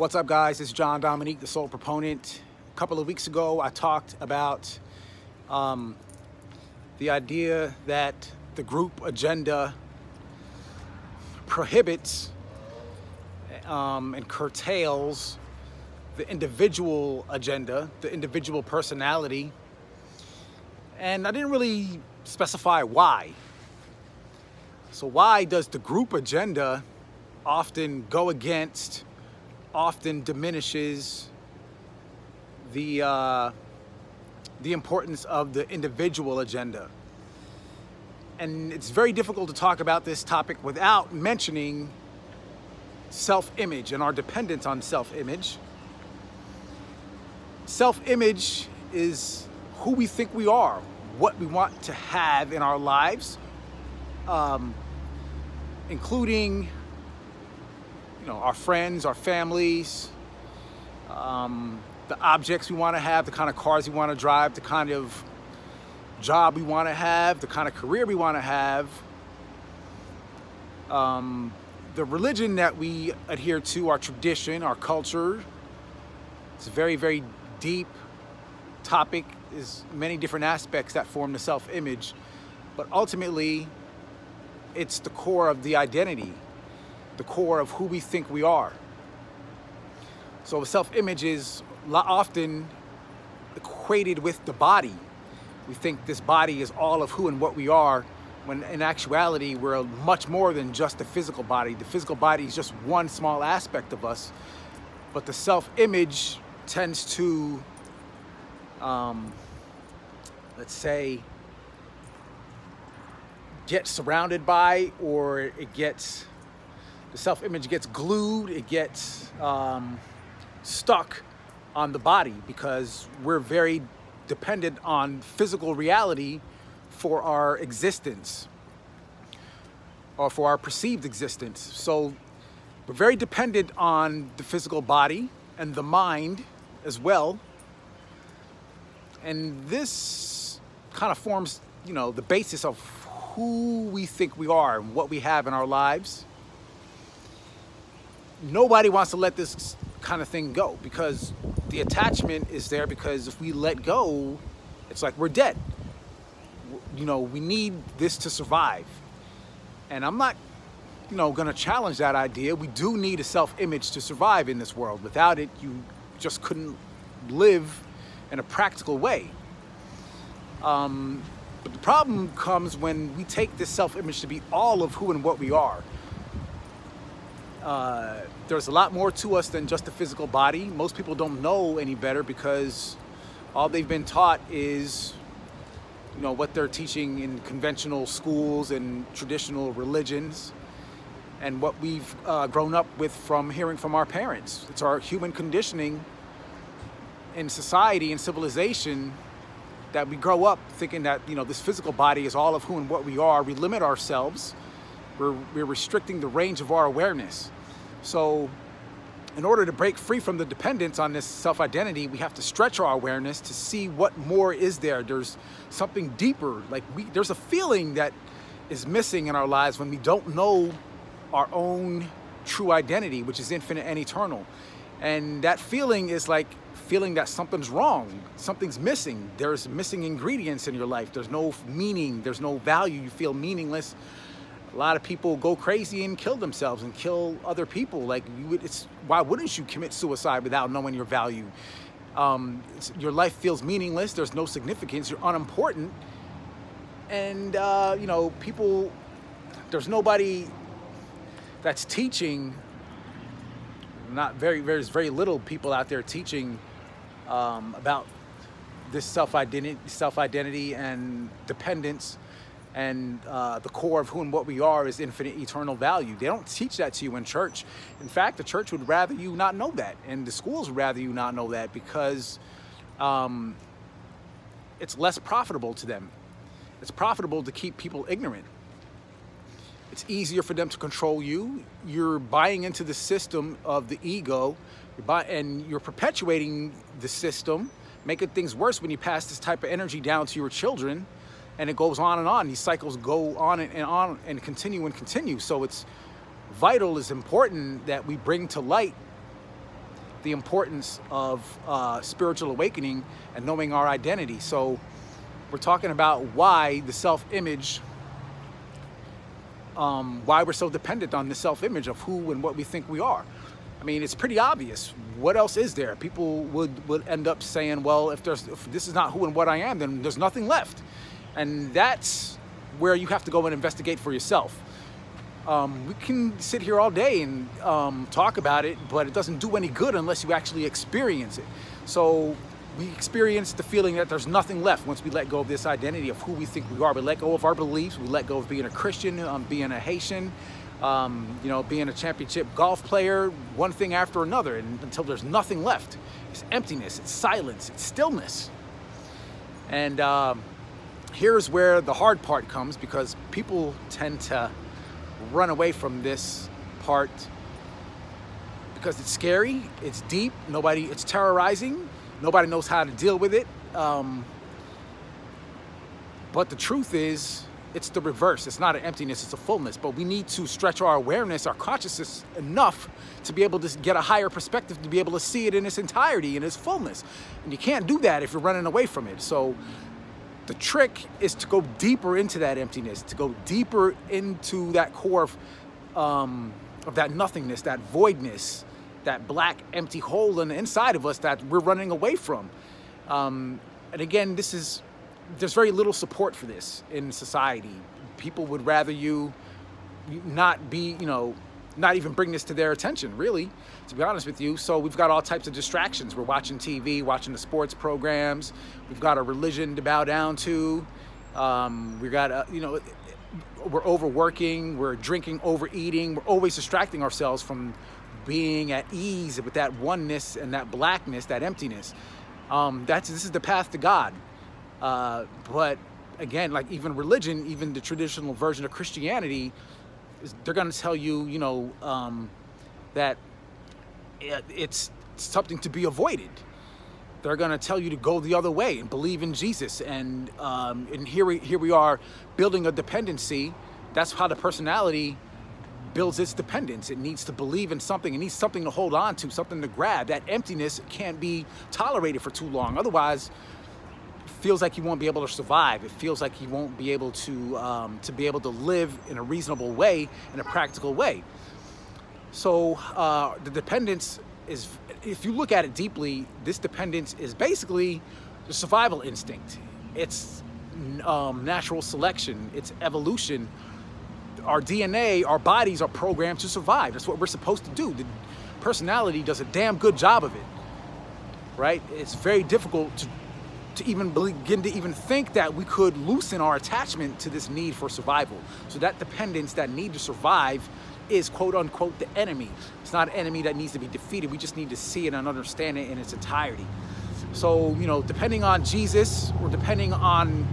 What's up, guys? It's John Dominique, the Soul Proponent. A couple of weeks ago, I talked about the idea that the group agenda prohibits and curtails the individual agenda, the individual personality. And I didn't really specify why. So why does the group agenda often go against, often diminishes the importance of the individual agenda? And it's very difficult to talk about this topic without mentioning self-image and our dependence on self-image. Self-image is who we think we are, what we want to have in our lives, including our friends, our families, the objects we want to have, the kind of cars we want to drive, the kind of job we want to have, the kind of career we want to have. The religion that we adhere to, our tradition, our culture, it's a very, very deep topic. There's many different aspects that form the self-image, but ultimately it's the core of the identity, the core of who we think we are. So self-image is often equated with the body. We think this body is all of who and what we are, when in actuality we're much more than just the physical body. The physical body is just one small aspect of us, but the self-image tends to, let's say, get surrounded by, or the self-image gets glued, it gets stuck on the body, because we're very dependent on physical reality for our existence, or for our perceived existence. So we're very dependent on the physical body and the mind as well. And this kind of forms, the basis of who we think we are and what we have in our lives. Nobody wants to let this kind of thing go, because the attachment is there, because if we let go, it's like we're dead. We need this to survive. And I'm not, going to challenge that idea. We do need a self-image to survive in this world. Without it, you just couldn't live in a practical way. But the problem comes when we take this self-image to be all of who and what we are. There's a lot more to us than just the physical body. Most people don't know any better, because all they've been taught is what they're teaching in conventional schools and traditional religions, and what we've grown up with from hearing from our parents. It's our human conditioning in society and civilization, that we grow up thinking that this physical body is all of who and what we are. We limit ourselves. We're restricting the range of our awareness. So in order to break free from the dependence on this self-identity, we have to stretch our awareness to see what more is there. There's something deeper. There's a feeling that is missing in our lives when we don't know our own true identity, which is infinite and eternal. And that feeling is like feeling that something's wrong, something's missing. There's missing ingredients in your life. There's no meaning, there's no value. You feel meaningless. A lot of people go crazy and kill themselves and kill other people. Why wouldn't you commit suicide without knowing your value? Your life feels meaningless. There's no significance. You're unimportant. And, there's nobody that's teaching. There's very little people out there teaching about this self-identity and dependence. And the core of who and what we are is infinite eternal value. They don't teach that to you in church. In fact, the church would rather you not know that, and the schools would rather you not know that, because it's less profitable to them. It's profitable to keep people ignorant. It's easier for them to control you. You're buying into the system of the ego, and you're perpetuating the system, making things worse when you pass this type of energy down to your children. And it goes on and on. These cycles go on and continue and continue. So it's vital, it's important that we bring to light the importance of spiritual awakening and knowing our identity. So we're talking about why the self-image, why we're so dependent on the self-image of who and what we think we are. I mean, it's pretty obvious. What else is there? People would end up saying, well, if this is not who and what I am, then there's nothing left. And that's where you have to go and investigate for yourself. We can sit here all day and talk about it, but it doesn't do any good unless you actually experience it. So we experience the feeling that there's nothing left once we let go of this identity of who we think we are. We let go of our beliefs. We let go of being a Christian, being a Haitian, you know, being a championship golf player, one thing after another, and until there's nothing left. It's emptiness, it's silence, it's stillness. And here's where the hard part comes, because people tend to run away from this part because it's scary, it's deep, it's terrorizing, nobody knows how to deal with it. But the truth is, it's the reverse. It's not an emptiness, it's a fullness. But we need to stretch our awareness, our consciousness enough to be able to get a higher perspective, to be able to see it in its entirety, in its fullness. And you can't do that if you're running away from it. So the trick is to go deeper into that emptiness, to go deeper into that core of that nothingness, that voidness, that black empty hole on the inside of us that we're running away from. And again, there's very little support for this in society. People would rather you not be, you know, not even bring this to their attention, really, to be honest with you. So we've got all types of distractions. We're watching TV, watching the sports programs. We've got a religion to bow down to. We've got, you know, we're overworking, we're drinking, overeating. We're always distracting ourselves from being at ease with that oneness and that blackness, that emptiness. This is the path to God. But again, like even religion, even the traditional version of Christianity, they're going to tell you, you know, that it's something to be avoided. They're going to tell you to go the other way and believe in Jesus. And here we are building a dependency. That's how the personality builds its dependence. It needs to believe in something. It needs something to hold on to, something to grab. That emptiness can't be tolerated for too long. Otherwise, it feels like you won't be able to survive. It feels like you won't be able to live in a reasonable way, in a practical way. So the dependence is, if you look at it deeply, this dependence is basically the survival instinct. It's natural selection. It's evolution. Our DNA, our bodies are programmed to survive. That's what we're supposed to do. The personality does a damn good job of it, right? It's very difficult to even begin to even think that we could loosen our attachment to this need for survival. So that dependence, that need to survive, is quote unquote the enemy. It's not an enemy that needs to be defeated. We just need to see it and understand it in its entirety. So, you know, depending on Jesus or depending on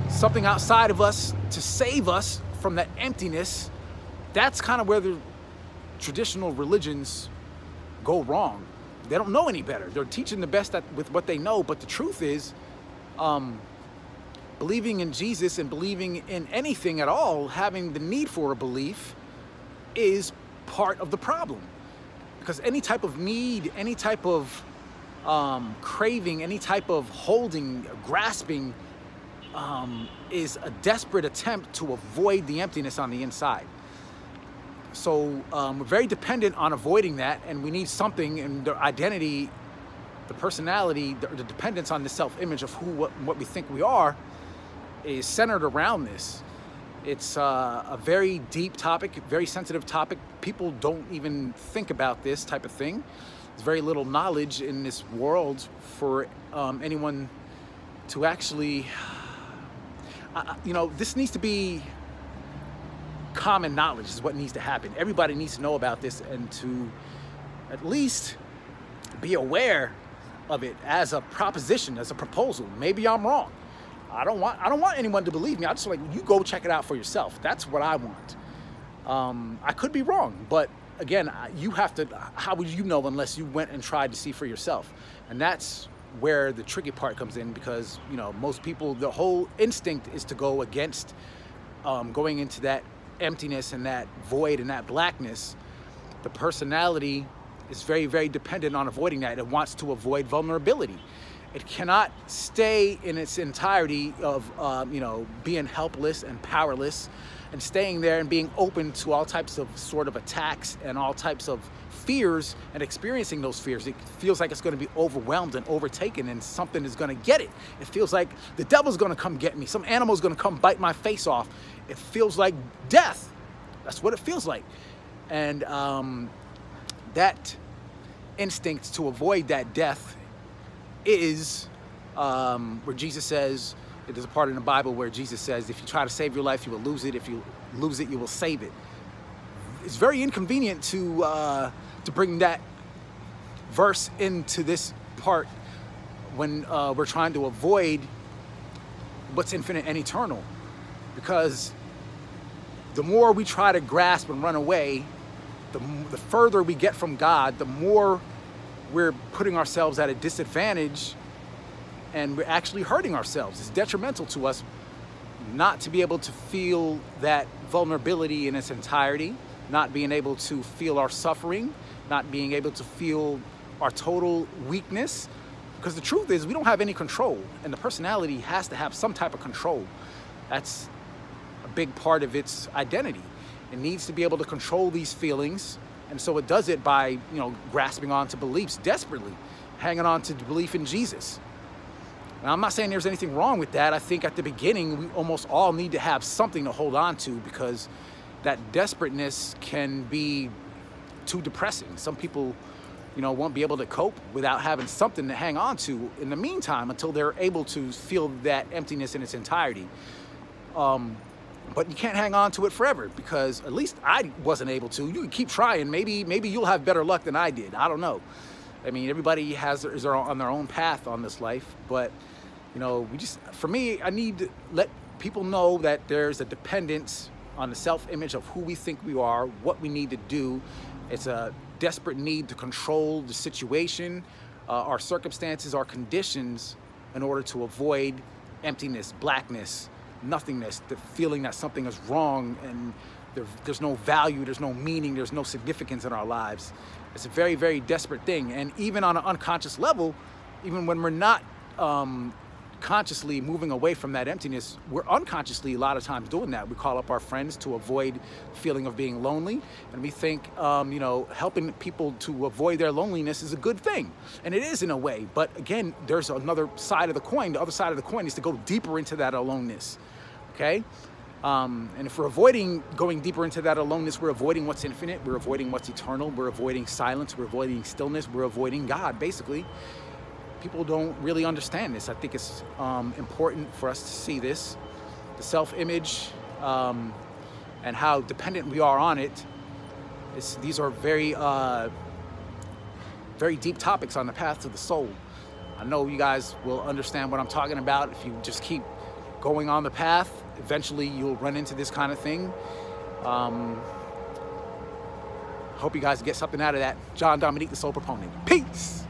something outside of us to save us from that emptiness, that's kind of where the traditional religions go wrong. They don't know any better. They're teaching the best with what they know, but the truth is, believing in Jesus and believing in anything at all, having the need for a belief, is part of the problem. Because any type of need, any type of craving, any type of holding, grasping, is a desperate attempt to avoid the emptiness on the inside. So we're very dependent on avoiding that, and we need something, and the identity, the personality, the dependence on the self-image of what we think we are is centered around this. It's a very deep topic, very sensitive topic. People don't even think about this type of thing. There's very little knowledge in this world for anyone to actually, you know, this needs to be common knowledge is what needs to happen. Everybody needs to know about this and to at least be aware of it as a proposition, as a proposal. Maybe I'm wrong. I don't want anyone to believe me. I just like, you go check it out for yourself. That's what I want. I could be wrong, but again, you have to, how would you know unless you went and tried to see for yourself? And that's where the tricky part comes in, because, you know, most people, the whole instinct is to go against going into that emptiness and that void and that blackness. The personality is very, very dependent on avoiding that. It wants to avoid vulnerability. It cannot stay in its entirety of, being helpless and powerless and staying there and being open to all types of sort of attacks and all types of fears and experiencing those fears. It feels like it's going to be overwhelmed and overtaken and something is going to get it. It feels like the devil's going to come get me. Some animal's going to come bite my face off. It feels like death. That's what it feels like. And that instinct to avoid that death is where Jesus says, there's a part in the Bible where Jesus says, if you try to save your life, you will lose it. If you lose it, you will save it. It's very inconvenient to bring that verse into this part when we're trying to avoid what's infinite and eternal. Because the more we try to grasp and run away, the further we get from God, the more we're putting ourselves at a disadvantage and we're actually hurting ourselves. It's detrimental to us not to be able to feel that vulnerability in its entirety, not being able to feel our suffering, not being able to feel our total weakness. Because the truth is, we don't have any control, and the personality has to have some type of control. That's a big part of its identity. It needs to be able to control these feelings, and so it does it by, grasping on to beliefs desperately, hanging on to the belief in Jesus. Now, I'm not saying there's anything wrong with that. I think at the beginning, we almost all need to have something to hold on to, because that desperateness can be too depressing. Some people, won't be able to cope without having something to hang on to in the meantime until they're able to feel that emptiness in its entirety. But you can't hang on to it forever, because at least I wasn't able to. You can keep trying. Maybe you'll have better luck than I did. I don't know. I mean, everybody is on their own path on this life. But, for me, I need to let people know that there's a dependence on the self-image of who we think we are, what we need to do. It's a desperate need to control the situation, our circumstances, our conditions, in order to avoid emptiness, blackness, nothingness, the feeling that something is wrong and there's no value, there's no meaning, there's no significance in our lives. It's a very, very desperate thing. And even on an unconscious level, even when we're not consciously moving away from that emptiness, we're unconsciously a lot of times doing that. We call up our friends to avoid the feeling of being lonely, and we think helping people to avoid their loneliness is a good thing, and it is in a way. But again, there's another side of the coin. The other side of the coin is to go deeper into that aloneness. Okay, and if we're avoiding going deeper into that aloneness, we're avoiding what's infinite, we're avoiding what's eternal, we're avoiding silence, we're avoiding stillness, we're avoiding God, basically. People don't really understand this. I think it's important for us to see this, the self-image, and how dependent we are on it. These are very, very deep topics on the path to the soul. I know you guys will understand what I'm talking about if you just keep going on the path. Eventually, you'll run into this kind of thing. Hope you guys get something out of that. John Dominique, the Soul Proponent. Peace!